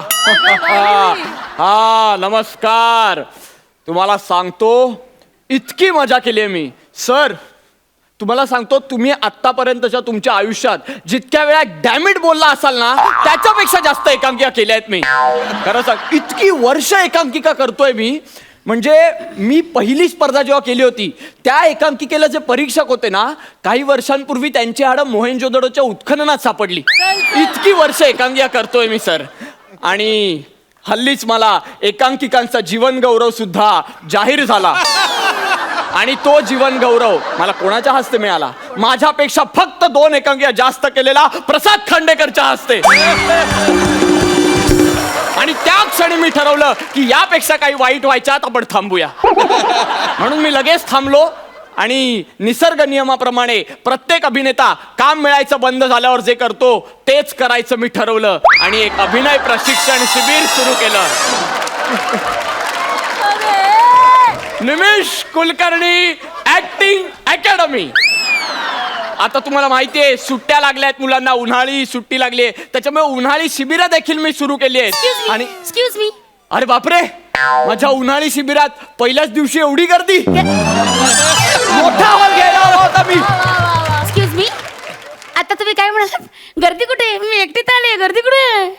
हा नमस्कार. तुम्हाला सांगतो इतकी मजा केली आहे मी सर. तुम्हाला सांगतो, तुम्ही आतापर्यंतच्या तुमच्या आयुष्यात जितक्या वेळा डॅमिट बोलला असाल ना, त्याच्यापेक्षा जास्त एकांकिका केल्या आहेत मी. खरं सांग, इतकी वर्ष एकांकिका करतोय मी. म्हणजे मी पहिली स्पर्धा जेव्हा केली होती, त्या एकांकिकेला जे परीक्षक होते ना, काही वर्षांपूर्वी त्यांची हाडं मोहेंजोदडोच्या उत्खननात सापडली. इतकी वर्ष एकांकिका करतोय मी सर. आणि हल्लीच मला एकांकिकांचा जीवन गौरव सुद्धा जाहीर झाला. आणि तो जीवन गौरव मला कोणाच्या हस्ते मिळाला? माझ्यापेक्षा फक्त 2 एकांकिका जास्त केलेला प्रसाद खांडेकरच्या हस्ते. आणि त्या क्षणी मी ठरवलं की यापेक्षा काही वाईट व्हायच्यात, आपण थांबूया. म्हणून मी लगेच थांबलो आणि निसर्ग नियमाप्रमाणे प्रत्येक अभिनेता काम मिळायचं बंद झाल्यावर जे करतो तेच करायचं मी ठरवलं आणि एक अभिनय प्रशिक्षण शिबिर सुरू केलं. निमिष कुलकर्णी ऍक्टिंग अकॅडमी. आता तुम्हाला माहितीये, सुट्ट्या लागल्यात मुलांना, उन्हाळी सुट्टी लागली, त्याच्यामुळे उन्हाळी शिबिरं देखील मी सुरू केली आहेत. आणि एक्सक्यूज मी, अरे बापरे, माझ्या उन्हाळी शिबिरात पहिल्याच दिवशी एवढी गर्दी. मोठा हॉल घ्यायला हवा होता मी. एक्सक्यूज मी, आता तुम्ही काय म्हणालात? गर्दी कुठे? मी एकटीच आले, गर्दी कुठे?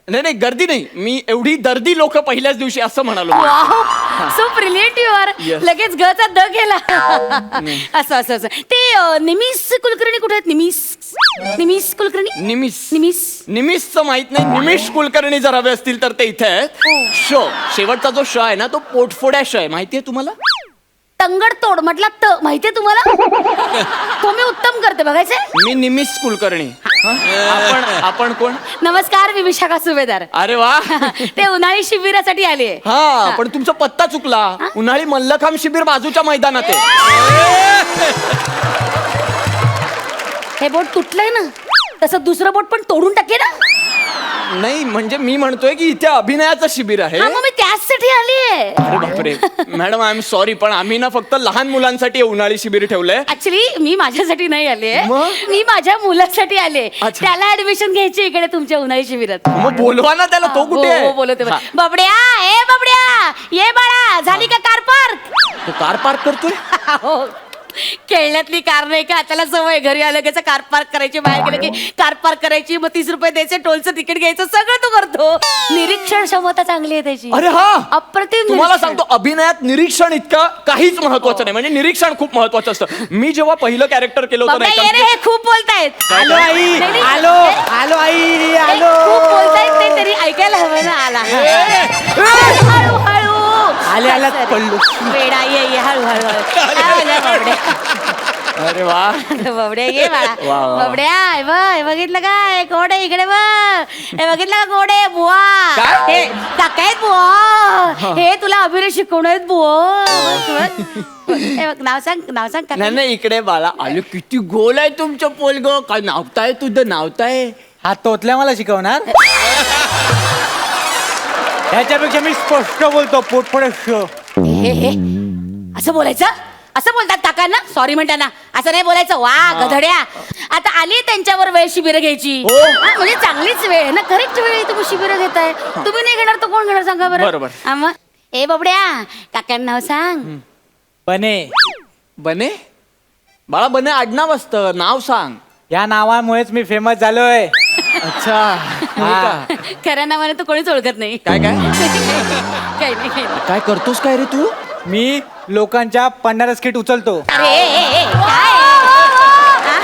नाही नाही, गर्दी नाही, मी एवढी दर्दी लोक पहिल्याच दिवशी असं म्हणालो. So brilliant you are. Yes. लगेच गचा द केला. असं असं असं. ते निमिष कुलकर्णी कुठे आहेत? निमिष कुलकर्णी. निमिषचं माहित नाही. निमिष कुलकर्णी जर हवे असतील तर ते इथे आहेत. शो शेवटचा जो श आहे ना, तो पोटफोड्या श आहे. माहितीये तुम्हाला? तंगड तोड म्हटला त माहितीये तुम्हाला? तो मी उत्तम करते, बघायचे. मी निमिष कुलकर्णी. आपण कोण? नमस्कार, मी विशाखा सुभेदार. अरे वा. ते उन्हाळी शिबिरासाठी आले. हा, पण तुमचा पत्ता चुकला. उन्हाळी मल्लखांब शिबिर बाजूच्या मैदानात आहे. हे बोट तुटलंय ना, तसं दुसरं बोट पण तोडून टाके ना. नाही, म्हणजे मी म्हणतोय की इथे अभिनयाचं शिबिर आहे. हा, मग मी त्याचसाठी आलीये. अरे बापरे. मॅडम, आय एम सॉरी, पण आम्ही ना फक्त लहान मुलांसाठी उन्हाळी शिबिर ठेवलंय. ऍक्च्युली मी माझ्यासाठी नाही आले, मग? मी माझ्या मुलासाठी आले. अच्छा. त्याला ऍडमिशन घ्यायची इकडे तुमच्या उन्हाळी शिबिरात. मग बोलवा ना त्याला, तो कुठे आहे? हो, बोलवते. हा. बबड्या, ए बबड्या, ये बाळा, झाली का कार पार्क? तो कार पार्क करतोय. हो, खेळण्यातली कार नाही का, त्याला सवय घरी आलं की कार पार्क करायची, बाहेर गेलं की कार पार्क करायची, मग 30 रुपये द्यायचे, टोलचं तिकीट घ्यायचं, सगळं तो करतो. निरीक्षण क्षमता चांगली आहे त्याची. अरे हा, अप्रतिम. तुम्हाला निरीक्षण. सांगतो, अभिनयात निरीक्षण इतकं काहीच महत्वाचं नाही. म्हणजे निरीक्षण खूप महत्वाचं असतं. मी जेव्हा पहिलं कॅरेक्टर केलं होतं बाबा, ना, ये रे, हे खूप बोलतायत. आलो आई, नाही, नाही. आलो आलो आई, हे आलो. खूप बोलतायत ते, तरी ऐकायला हवं ना. आला हळू हळू आले आल्यात पडलो. वेडा, ये हळू बबड्या. अरे वा. बबड्या, ये बाळा. वा, वा. बबड्या, हे बघितलं काय? कोड आहे इकडे बघ. हे बघितलं का? कोड आहे बुवा. काय? हे काका आहेत बुवा. हे तुला अभिनय शिकवणार आहेत बुवा. हे बघ, नाव सांग काका. नाही नाही, इकडे बाळा. आलो, किती गोल आहे तुमचं पोलग. काय नावताय तुझं? नावताय हा तोतल्या मला शिकवणार. ह्याच्यापेक्षा मी स्पष्ट बोलतो, पोटफोड्या शो. हे असं बोलायचं? असं बोलतात काकांना? सॉरी म्हणताना असं नाही बोलायचं. वा गधड्या, आता आली त्यांच्यावर वेळ शिबिरं घ्यायची. हा, म्हणजे चांगलीच वेळ आहे ना, करेक्ट वेळ आहे. तुम्ही शिबिरं घेताय, तुम्ही नाही घेणार तर कोण घेणार सांगा बरं? बरोबर. हा, मग ए बबड्या, काकांना नाव सांग. बने. बने बाळा, बने आडनाव असतं, नाव सांग. या नावामुळेच मी फेमस झालोय. अच्छा. हा. खऱ्या नावाने तर कोणीच ओळखत नाही. काय काय काही नाही. काय करतोस काय रे तू? मी लोकांच्या पंढरा स्किट उचलतो. अरे काय? हा?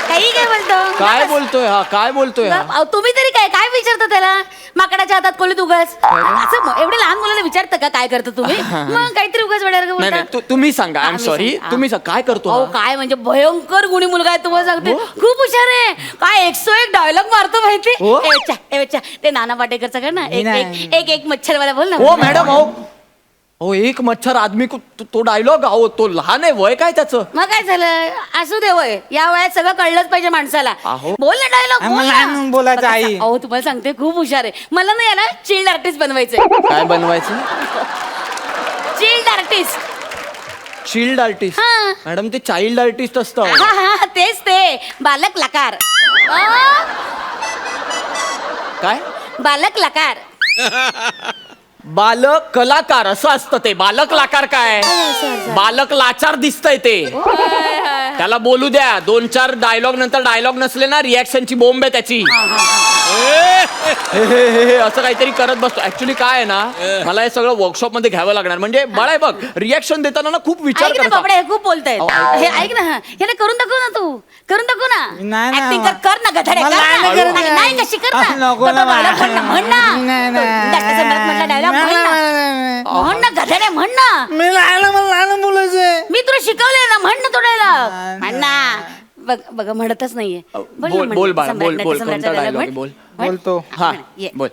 काही काय बोलतो? काय बोलतोय हा? काय बोलतोय हा? अहो, तुम्ही तरी काय काय विचारता त्याला? माकडाच्या हातात कोळीत उगाच असं एवढे लहान मुलाला विचारता का काय करता तुम्ही? मग काहीतरी उगाच वेळेवर नाही बोलता. नाही, तुम्ही सांगा. आय एम आम्ही सॉरी, सांगा. तुम्ही सांगा, काय करतो अहो, हा? काय म्हणजे भयंकर गुणी मुलगा आहे, तुम्हाला सांगते. खूप हुशार आहे. काय 101 डायलॉग मारतो माहिती? हो? ए बच्चा, ते नाना पाटेकरचा कर ना. एक मच्छरवाला बोल ना. हो मॅडम, हो एक मच्छर आदमी को, तो डायलॉग. अहो, तो लहान आहे, वय काय त्याचं? मग काय झालं? असू दे वय, या वयात सगळं कळलंच पाहिजे माणसाला. अहो. बोल ना डायलॉग. मला बोलायचं आई. अहो, तुम्हाला सांगते खूप हुशार आहे. मला ना याला चिल्ड आर्टिस्ट बनवायचंय. काय बनवायचं? Chilled artist. Shield artist? हा. मॅडम, ते चाइल्ड आर्टिस्ट असतं. हा, तेच ते. बालक लकार. काय? बालक लकार. बालक कलाकार असं असतं ते. बालक लाकार काय? बालक लाचार दिसतंय ते. त्याला बोलू द्या. 2-4 डायलॉग नंतर डायलॉग नसले ना रिॲक्शनची बोंब आहे त्याची. हे, असं काहीतरी करत बसतो. ऍक्च्युली काय आहे ना, मला हे सगळं वर्कशॉप मध्ये घ्यावं लागणार. म्हणजे बाळा बघ, रिॲक्शन देताना ना खूप विचार ऐक ना करतात. बाबडे, हे खूप बोलतायत. हे ऐक ना, हे ना करून दाखव ना तू. करून दाखव ना. नाही, नाही, ऍक्टिंग कर ना गधडे. मला नाही कर करायचं. ना. नाही कशी कर ना. नको तो ना, dialogue म्हण ना, म्हण ना. नाही, तो नाही. डाक्टर सम्राट म्हटला डायलॉग म्हण ना. म्हण ना गधडे, म्हण ना. मी लहान बोलायचंय. मी तुला शिकवलंय ना, म्हण ना तो डायलॉग. म्हण ना. बघ बघ म्हणतच नाहीये. बोल बाळा, बोल कोणता डायलॉग बोल. बोलतो. हा ये. बोल.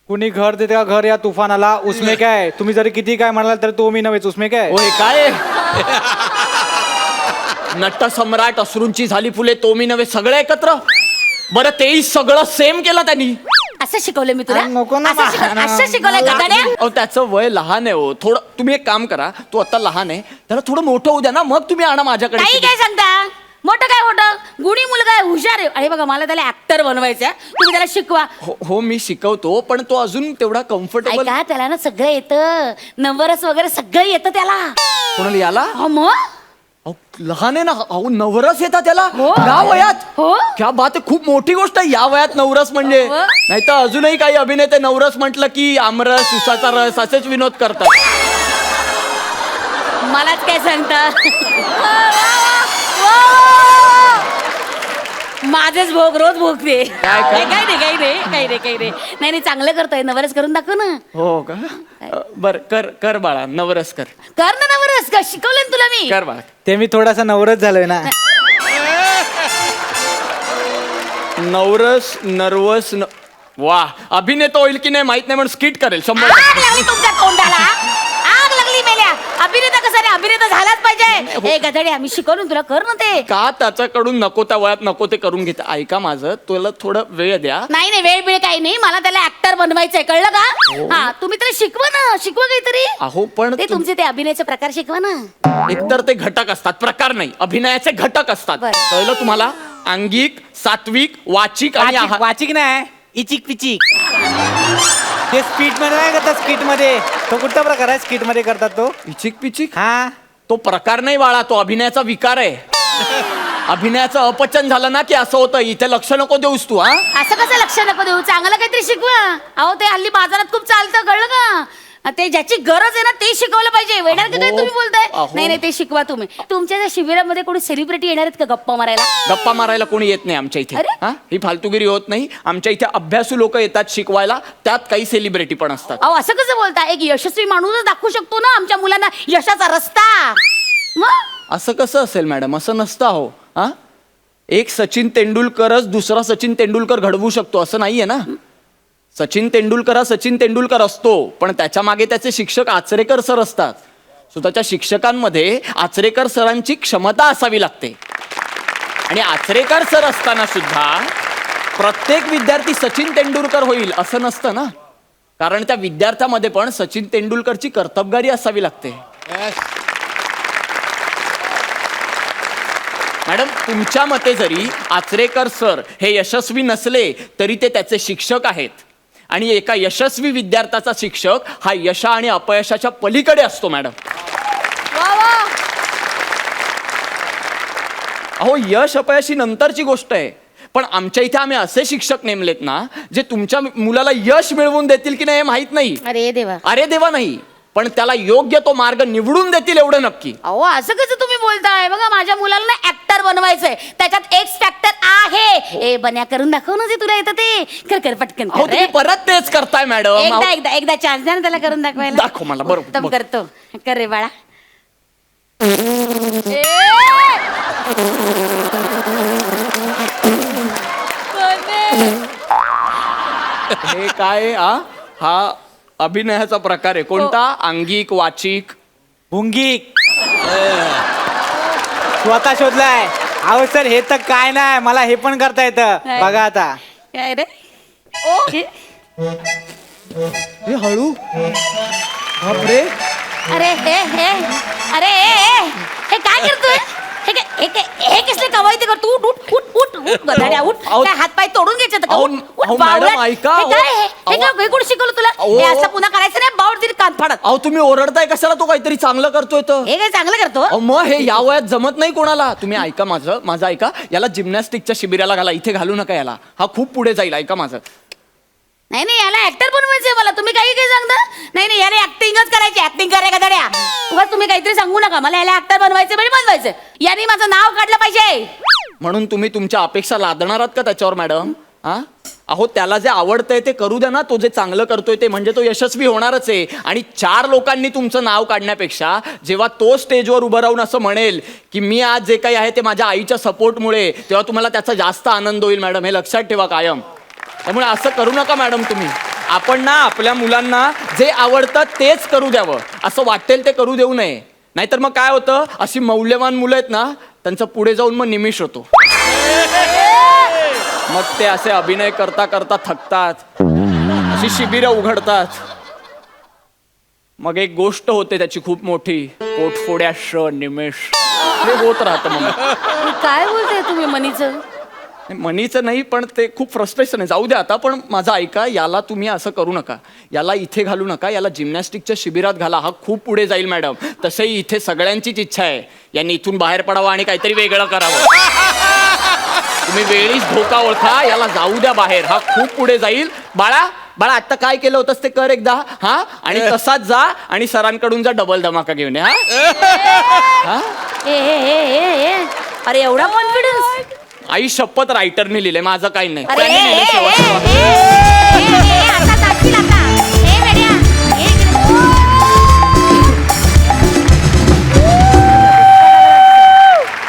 कुणी घर देते का घर या तुफानाला, उसमे काय तुम्ही जरी किती काय म्हणाल तर तो मी नव्हेच, उसमे काय. ओय काय नट सम्राट, अश्रूंची झाली फुले, तो मी नव्हे, सगळे एकत्र. बरं तेही सगळं सेम केलं त्यांनी. असं शिकवलं मी तुला. नको ना, असं शिकवलंय गधड्या. अहो त्याचं वय लहान आहे हो. थोडं तुम्ही एक काम करा, तू आता लहान आहे, त्याला थोडं मोठं होऊ द्या ना, मग तुम्ही आणा माझ्याकडे. काही काय सांगता. मोठं काय मोठं, गुणी मुलगा आहे, हुशार आहे. अरे बघा मला त्याला ऍक्टर बनवायचं, तुम्ही त्याला शिकवा. हो मी शिकवतो, पण तो अजून तेवढा कम्फर्टेबल. ऐका, त्याला ना सगळं येतं, नवरस वगैरे सगळं येतं त्याला. कोणाला याला? हो मग. अहो, लहान आहे ना. अहो नवरस येतात त्याला हो. या वयात. हो. क्या बात आहे, खूप मोठी गोष्ट आहे या वयात नवरस म्हणजे. हो. नाही तर अजूनही काही अभिनेते नवरस म्हटलं की आमरस, उसाचा रस असेच विनोद करतात. मलाच काय सांगता. माझेच भोग रोज भोगते. काय? काही नाही. नाही चांगलं करतोय. नवरस करून दाखव ना. हो का? बर कर बाळा, नवरस कर. कर ना नवरस. का शिकवलं ना तुला मी. कर बाळा. ते मी थोडासा नवरच झालोय ना. नवरस नर्वस वा, अभिनेता होईल की नाही माहित नाही, पण स्किट करेल 100%. आग लागली तुमच्या तोंडाला. आग लागली मेल्या. अभिनेता कसा रे, अभिनेता झालाच पाहिजे. हे गधडे, आम्ही शिकवून तुला कर ना ते. का त्याच्याकडून नको त्या वयात नको ते करून घेत. ऐका माझं, तुला थोडं वेळ द्या. नाही वेळ काही नाही. मला त्याला ऍक्टर बनवायचंय, कळलं का. हा तुम्ही त्याला शिकवा ना, शिकवा काहीतरी. अहो पण ते तुमचे ते अभिनयाचे प्रकार शिकवा ना. एकतर ते घटक असतात, प्रकार नाही, अभिनयाचे घटक असतात. बरं. कळलं तुम्हाला. अंगिक, सात्विक, वाचिक आणि वाचिक नाही, इचिक पिचिक. ते स्पीड मध्ये नाही करतात, स्किट मध्ये. तो कुठला प्रकार आहे स्किट मध्ये करतात तो. इचिक पिचिक. हा तो प्रकार नाही बाळा, तो अभिनयाचा विकार आहे. अभिनयाचं अपचन झालं ना की असं होतं. इथे लक्ष नको देऊस तू. हा असं कसं लक्ष नको देऊ, चांगलं काहीतरी शिकवा. अहो ते हल्ली बाजारात खूप चालतं, कळलं का. ते ज्याची गरज आहे ना ते शिकवलं पाहिजे. वेणार का काय तुम्ही बोलताय. नाही ते शिकवा तुम्ही. तुमच्या त्या शिबिरामध्ये कोणी सेलिब्रिटी येणार आहेत का गप्पा मारायला. गप्पा मारायला कोणी येत नाही आमच्या इथे. अरे? हा ही फालतूगिरी होत नाही. आमच्या इथे अभ्यासू लोक येतात शिकवायला, त्यात काही सेलिब्रिटी पण असतात. अहो असं कसं बोलता. एक यशस्वी माणूसच दाखवू शकतो ना आमच्या मुलांना यशाचा रस्ता. मग असं कसं असेल मॅडम, असं नसतं हो. हा एक सचिन तेंडुलकरच दुसरा सचिन तेंडुलकर घडवू शकतो असं नाहीये ना. सचिन तेंडुलकर हा सचिन तेंडुलकर असतो, पण त्याच्या मागे त्याचे शिक्षक आचरेकर सर असतात. स्वतःच्या शिक्षकांमध्ये आचरेकर सरांची क्षमता असावी लागते. आणि आचरेकर सर असताना सुद्धा प्रत्येक विद्यार्थी सचिन तेंडुलकर होईल असं नसतं ना. कारण त्या विद्यार्थ्यामध्ये पण सचिन तेंडुलकरची कर्तबगारी असावी लागते. मॅडम तुमच्या मते जरी आचरेकर सर हे यशस्वी नसले तरी ते त्याचे शिक्षक आहेत. आणि एका यशस्वी विद्यार्थ्याचा शिक्षक हा यशा आणि अपयशाच्या पलीकडे असतो मॅडम. अहो यश अपयशी नंतरची गोष्ट आहे, पण आमच्या इथे आम्ही असे शिक्षक नेमलेत ना जे तुमच्या मुलाला यश मिळवून देतील की नाही हे माहित नाही. अरे देवा नाही, पण त्याला योग्य तो मार्ग निवडून देतील एवढं नक्की. अहो असं कसं तुम्ही बोलताय. बघा माझ्या मुलाला ना ऍक्टर बनवायचंय, त्याच्यात एक्स फॅक्टर आहे. ए बन्या करून दाखव ना जे तुला येतं ते. कर पटकन अहो कर तुम्ही रे. परत तेच करताय मॅडम. एकदा चान्स द्या ना त्याला करून दाखवायला. दाखव मला. बरोबर उत्तम करतो. कर रे बाळा. हे काय हा अभिनयाचा प्रकार आहे कोणता. अंगिक, वाचिक, भुंगी. स्वतः शोधलाय. अहो सर हे तर काय नाही, मला हे पण करता येतं. काय? बघा आता. काय रे. हे हळू. बापरे. अरे अरे हे काय करतोय. हे कसले कवायते करतो. उठ गधाड्या उठ. अहो, काय हातपाय तोडून घ्यायचे का. अहो, उठ, अहो, बावळट. मॅडम, ऐका. हे काय अहो, हे कोण शिकवलं तुला. अहो. हे असं पुन्हा करायचं नाही. बावळ तरी कान फाडत. अहो तुम्ही ओरडताय कशाला? तो काहीतरी चांगलं करतोय तर. हे काय चांगलं करतो? अहो, मग हे या वयात जमत नाही कोणाला. तुम्ही ऐका माझं ऐका. याला जिम्नॅस्टिकच्या शिबिराला घाला. इथे घालू नका याला. हा खूप पुढे जाईल. ऐका माझं. नाही नाही, याला ऍक्टर बनवायचंय मला. तुम्ही काही काही सांगता? नाही नाही, याला ऍक्टिंगच करायची. ऍक्टिंग करे का धड्या? उगाच तुम्ही काहीतरी सांगू नका. मला याला ऍक्टर बनवायचं म्हणजे बनवायचं. याने माझं नाव काढलं पाहिजे. म्हणून तुम्ही तुमच्या अपेक्षा लादणार आहात का त्याच्यावर मॅडम? हा अहो त्याला जे आवडतंय ते करू द्या ना. तो जे चांगलं करतोय ते म्हणजे तो यशस्वी होणारच आहे. आणि 4 लोकांनी तुमचं नाव काढण्यापेक्षा जेव्हा तो स्टेजवर उभं राहून असं म्हणेल की मी आज जे काही आहे ते माझ्या आईच्या सपोर्टमुळे, तेव्हा तुम्हाला त्याचा जास्त आनंद होईल मॅडम. हे लक्षात ठेवा कायम. त्यामुळे असं करू नका मॅडम तुम्ही. आपण ना आपल्या मुलांना जे आवडतं तेच करू द्यावं. असं वाटेल ते करू देऊ नये. नाहीतर मग काय होतं, अशी मौल्यवान मुलं आहेत ना, त्यांचं पुढे जाऊन मग निमिष होतो. मग ते असे अभिनय करता करता थकतात, अशी शिबिरं उघडतात. मग एक गोष्ट होते त्याची खूप मोठी, पोटफोड्या निमेष. हे होत राहतं. मग काय बोलताय तुम्ही मनीचं? मनीचं नाही, पण ते खूप फ्रस्ट्रेशन आहे. जाऊ द्या आता. पण माझं ऐका, याला तुम्ही असं करू नका. याला इथे घालू नका. याला जिम्नॅस्टिकच्या शिबिरात घाला. हा खूप पुढे जाईल मॅडम. तसंही इथे सगळ्यांचीच इच्छा आहे यांनी इथून बाहेर पडावं आणि काहीतरी वेगळं करावं. तुम्ही वेळीच धोका ओळखा. याला जाऊ द्या बाहेर. हा खूप पुढे जाईल. बाळा आता काय केलं होतंस ते कर एकदा. हा आणि तसाच जा आणि सरांकडून जा डबल धमाका घेऊन ये. हा अरे एवढा कॉन्फिडन्स? आई शपथ रायटरने लिहिलंय, माझं काही नाही. अरे त्यांनी लिहिलंय शेवटचं.